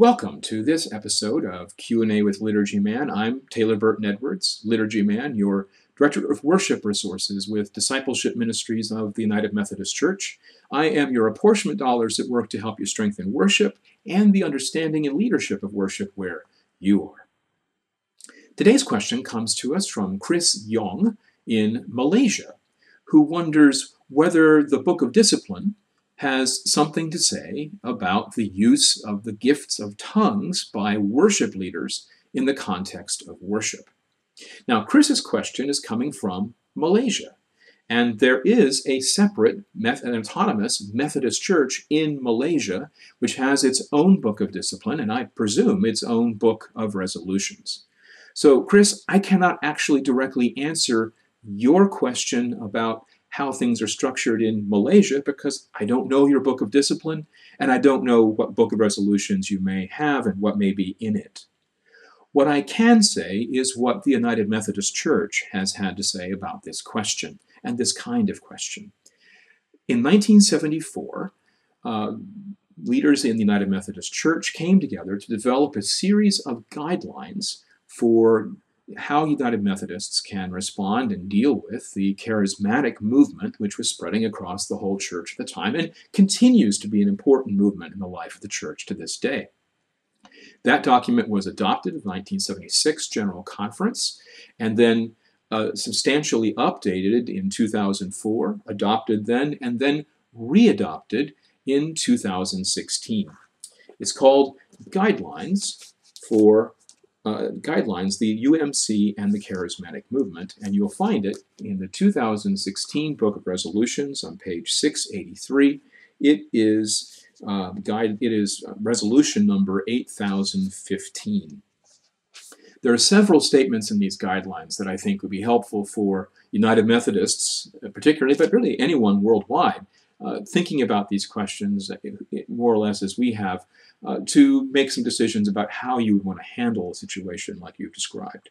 Welcome to this episode of Q&A with Liturgy Man. I'm Taylor Burton-Edwards, Liturgy Man, your Director of Worship Resources with Discipleship Ministries of the United Methodist Church. I am your apportionment dollars at work to help you strengthen worship and the understanding and leadership of worship where you are. Today's question comes to us from Chris Yong in Malaysia, who wonders whether the Book of Discipline has something to say about the use of the gifts of tongues by worship leaders in the context of worship. Now, Chris's question is coming from Malaysia, and there is a separate an autonomous Methodist church in Malaysia which has its own book of discipline, and I presume its own book of resolutions. So, Chris, I cannot actually directly answer your question about how things are structured in Malaysia because I don't know your book of discipline and I don't know what book of resolutions you may have and what may be in it. What I can say is what the United Methodist Church has had to say about this question and this kind of question. In 1974, leaders in the United Methodist Church came together to develop a series of guidelines for how United Methodists can respond and deal with the charismatic movement which was spreading across the whole church at the time and continues to be an important movement in the life of the church to this day. That document was adopted in the 1976 General Conference and then substantially updated in 2004, adopted then, and then readopted in 2016. It's called Guidelines for the UMC and the Charismatic Movement, and you'll find it in the 2016 Book of Resolutions on page 683. It is resolution number 8015. There are several statements in these guidelines that I think would be helpful for United Methodists, particularly, but really anyone worldwide, thinking about these questions more or less as we have, to make some decisions about how you would want to handle a situation like you've described.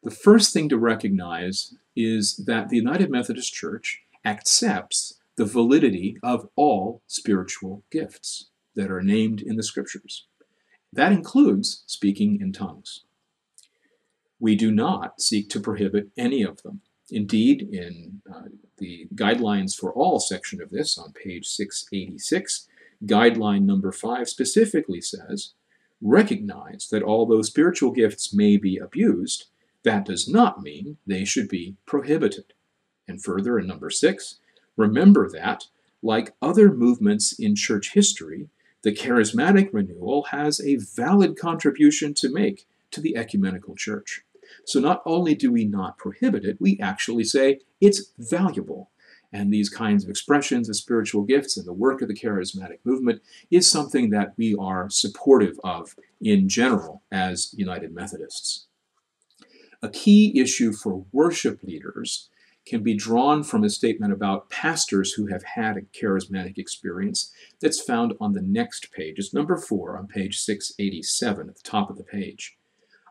The first thing to recognize is that the United Methodist Church accepts the validity of all spiritual gifts that are named in the Scriptures. That includes speaking in tongues. We do not seek to prohibit any of them. Indeed, in the Guidelines for All section of this on page 686, Guideline number 5 specifically says, recognize that although spiritual gifts may be abused, that does not mean they should be prohibited. And further, in number 6, remember that, like other movements in church history, the charismatic renewal has a valid contribution to make to the ecumenical church. So not only do we not prohibit it, we actually say it's valuable. And these kinds of expressions of spiritual gifts and the work of the charismatic movement is something that we are supportive of in general as United Methodists. A key issue for worship leaders can be drawn from a statement about pastors who have had a charismatic experience that's found on the next page. It's number 4 on page 687 at the top of the page.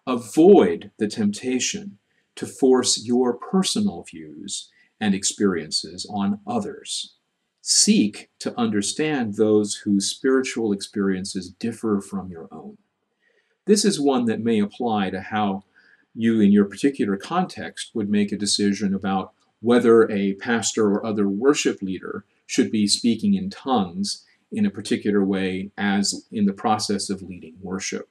Avoid the temptation to force your personal views and experiences on others. Seek to understand those whose spiritual experiences differ from your own. This is one that may apply to how you, in your particular context, would make a decision about whether a pastor or other worship leader should be speaking in tongues in a particular way as in the process of leading worship.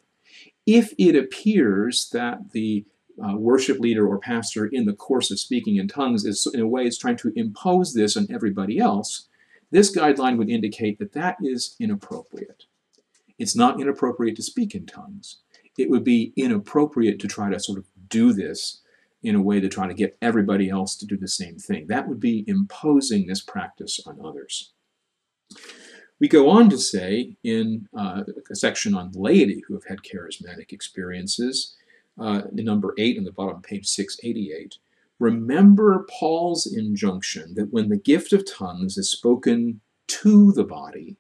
If it appears that the worship leader or pastor in the course of speaking in tongues is in a way is trying to impose this on everybody else, this guideline would indicate that that is inappropriate. It's not inappropriate to speak in tongues. It would be inappropriate to try to sort of do this in a way to try to get everybody else to do the same thing. That would be imposing this practice on others. We go on to say in a section on laity who have had charismatic experiences, number 8 on the bottom of page 688, remember Paul's injunction that when the gift of tongues is spoken to the body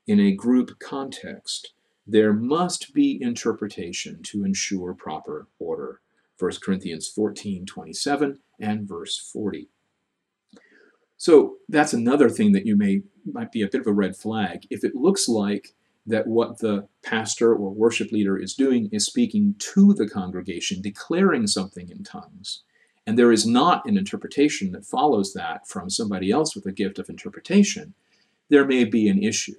in a group context, there must be interpretation to ensure proper order. 1 Corinthians 14:27 and verse 40. So that's another thing that might be a bit of a red flag. If it looks like that what the pastor or worship leader is doing is speaking to the congregation, declaring something in tongues, and there is not an interpretation that follows that from somebody else with a gift of interpretation, there may be an issue.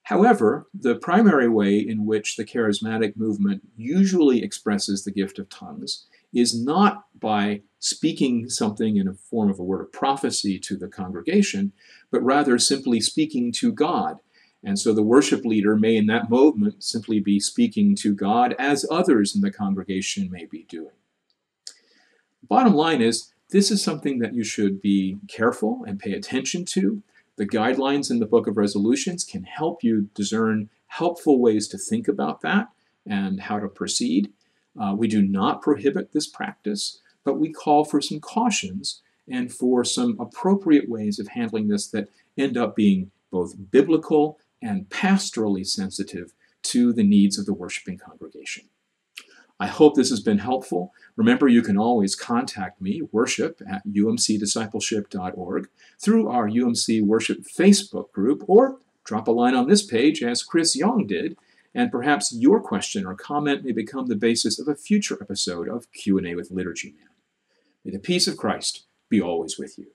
However, the primary way in which the charismatic movement usually expresses the gift of tongues is not by speaking something in a form of a word of prophecy to the congregation, but rather simply speaking to God. And so the worship leader may in that moment simply be speaking to God as others in the congregation may be doing. Bottom line is, this is something that you should be careful and pay attention to. The guidelines in the Book of Resolutions can help you discern helpful ways to think about that and how to proceed. We do not prohibit this practice, but we call for some cautions and for some appropriate ways of handling this that end up being both biblical and pastorally sensitive to the needs of the worshiping congregation. I hope this has been helpful. Remember, you can always contact me, worship@umcdiscipleship.org, through our UMC Worship Facebook group, or drop a line on this page as Chris Young did, and perhaps your question or comment may become the basis of a future episode of Q&A with Liturgy Man. May the peace of Christ be always with you.